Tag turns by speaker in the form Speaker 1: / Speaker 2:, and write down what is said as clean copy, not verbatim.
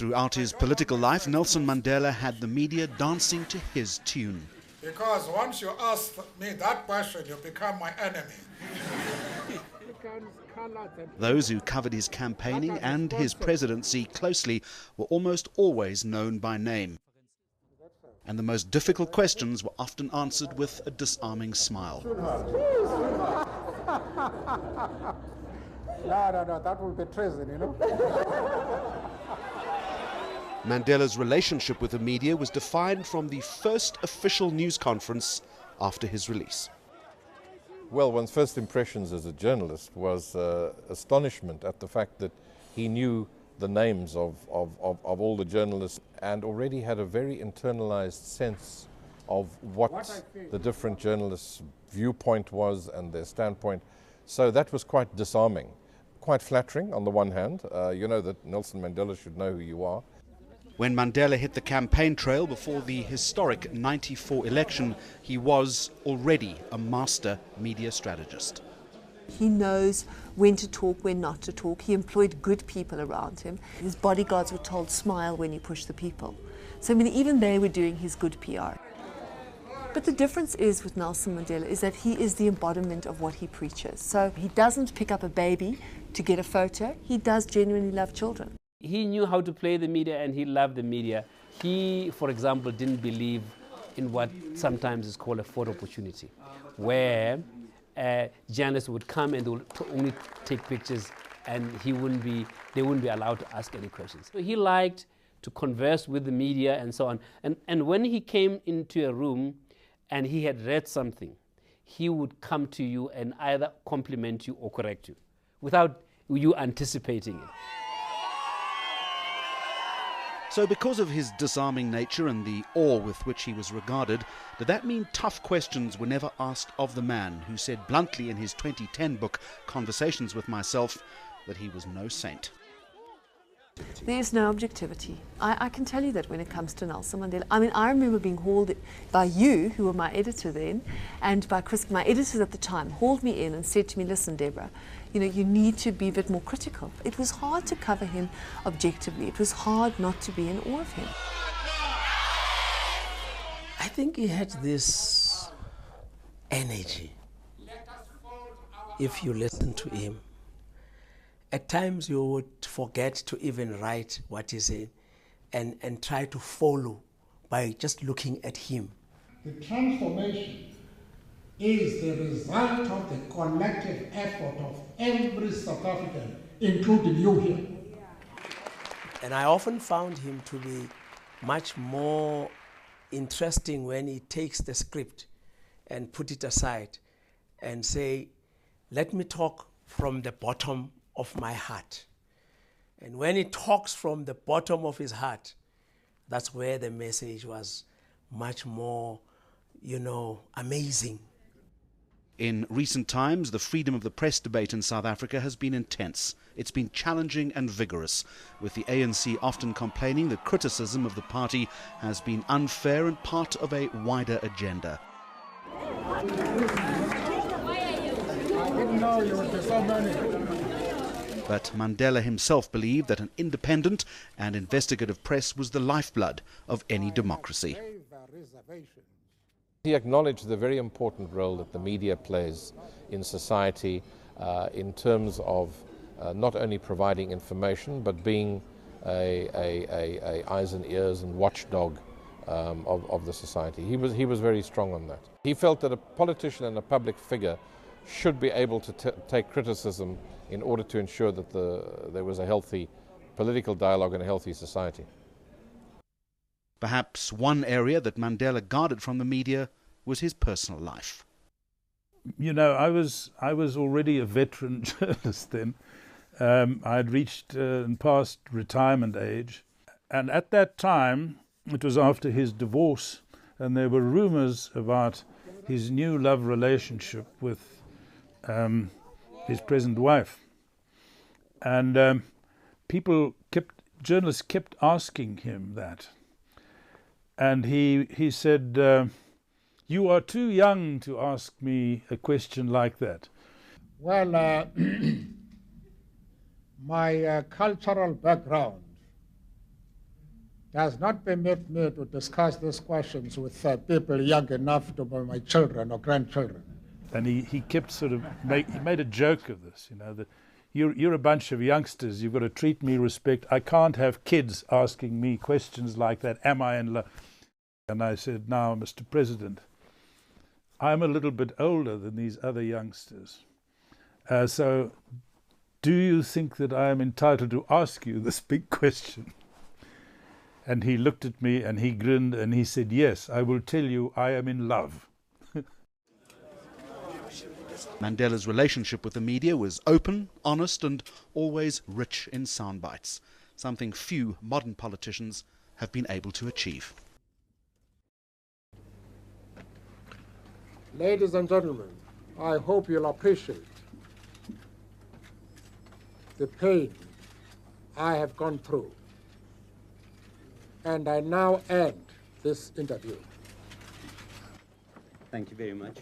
Speaker 1: Throughout his political life, Nelson Mandela had the media dancing to his tune.
Speaker 2: Because once you ask me that question, you become my enemy.
Speaker 1: Those who covered his campaigning and his presidency closely were almost always known by name. And the most difficult questions were often answered with a disarming smile.
Speaker 2: No, that would be treason, you know.
Speaker 1: Mandela's relationship with the media was defined from the first official news conference after his release.
Speaker 3: Well, one's first impressions as a journalist was astonishment at the fact that he knew the names of all the journalists and already had a very internalized sense of what the different journalists' viewpoint was and their standpoint. So that was quite disarming, quite flattering on the one hand. You know that Nelson Mandela should know who you are.
Speaker 1: When Mandela hit the campaign trail before the historic '94 election, he was already a master media strategist.
Speaker 4: He knows when to talk, when not to talk. He employed good people around him. His bodyguards were told, smile when you push the people. So I mean, even they were doing his good PR. But the difference is with Nelson Mandela is that he is the embodiment of what he preaches. So he doesn't pick up a baby to get a photo. He does genuinely love children.
Speaker 5: He knew how to play the media and he loved the media. He, for example, didn't believe in what sometimes is called a photo opportunity, where journalists would come and they would only take pictures and they wouldn't be allowed to ask any questions. So he liked to converse with the media and so on. And when he came into a room and he had read something, he would come to you and either compliment you or correct you without you anticipating it.
Speaker 1: So because of his disarming nature and the awe with which he was regarded, did that mean tough questions were never asked of the man who said bluntly in his 2010 book, Conversations with Myself, that he was no saint?
Speaker 4: There is no objectivity. I can tell you that when it comes to Nelson Mandela. I mean, I remember being hauled by you, who were my editor then, and by Chris, my editors at the time, hauled me in and said to me, listen, Deborah, you know, you need to be a bit more critical. It was hard to cover him objectively. It was hard not to be in awe of him.
Speaker 6: I think he had this energy. If you listen to him, at times you would forget to even write what he said and try to follow by just looking at him.
Speaker 2: The transformation is the result of the collective effort of every South African, including you here.
Speaker 6: And I often found him to be much more interesting when he takes the script and put it aside and say, let me talk from the bottom of my heart. And when he talks from the bottom of his heart, that's where the message was much more, you know, amazing.
Speaker 1: In recent times, the freedom of the press debate in South Africa has been intense. It's been challenging and vigorous, with the ANC often complaining that criticism of the party has been unfair and part of a wider agenda.
Speaker 2: I didn't know you would be so many.
Speaker 1: But Mandela himself believed that an independent and investigative press was the lifeblood of any democracy.
Speaker 3: He acknowledged the very important role that the media plays in society in terms of not only providing information but being a eyes and ears and watchdog of the society. He was very strong on that. He felt that a politician and a public figure should be able to take criticism in order to ensure that there was a healthy political dialogue and a healthy society.
Speaker 1: Perhaps one area that Mandela guarded from the media was his personal life.
Speaker 7: You know, I was already a veteran journalist then. I had reached and passed retirement age. And at that time, it was after his divorce, and there were rumors about his new love relationship with his present wife. And journalists kept asking him that. And he said, you are too young to ask me a question like that.
Speaker 2: Well, my cultural background does not permit me to discuss these questions with people young enough to be my children or grandchildren.
Speaker 7: And he kept sort of, he made a joke of this, you know, that you're a bunch of youngsters, you've got to treat me respect. I can't have kids asking me questions like that, am I in love? And I said, now, Mr. President, I'm a little bit older than these other youngsters. So do you think that I am entitled to ask you this big question? And he looked at me and he grinned and he said, yes, I will tell you I am in love.
Speaker 1: Mandela's relationship with the media was open, honest and always rich in sound bites, something few modern politicians have been able to achieve.
Speaker 2: Ladies and gentlemen, I hope you'll appreciate the pain I have gone through. And I now end this interview.
Speaker 8: Thank you very much.